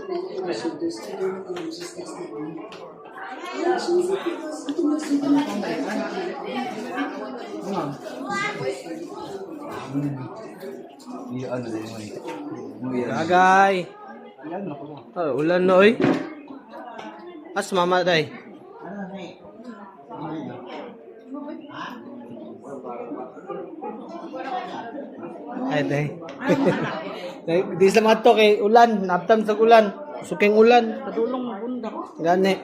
Gagay. Ulan na oy. As mama day. Ay day. Di sa mga to kay ulan, naptam sa ulan. Suking ulan. Padulong mabunda. Gani.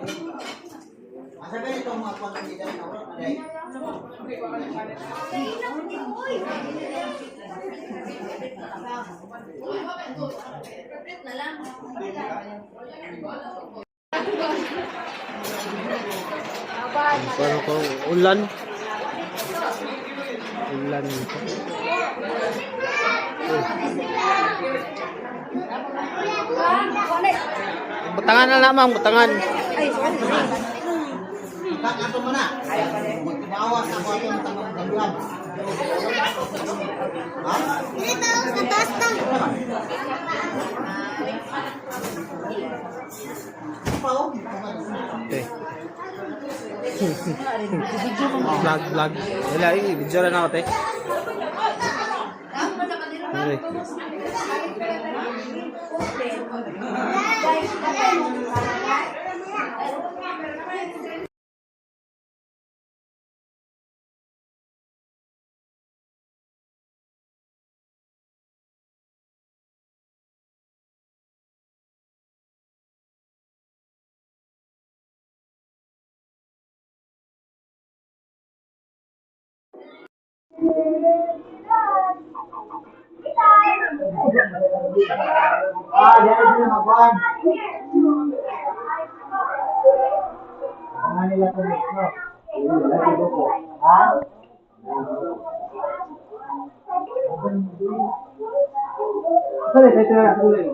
Pero ko ulan. Ulan ito. Butangan na lamang, butangan. Ato mo na. Magbawas ako atong tanong daluhan. Ha? Dito, sa taas na. Okay. Vlog. Wala, video na ako, te. Okay. Diyan din magwan. Ano nila ko nito? Ha? Sorry, ito na tuloy.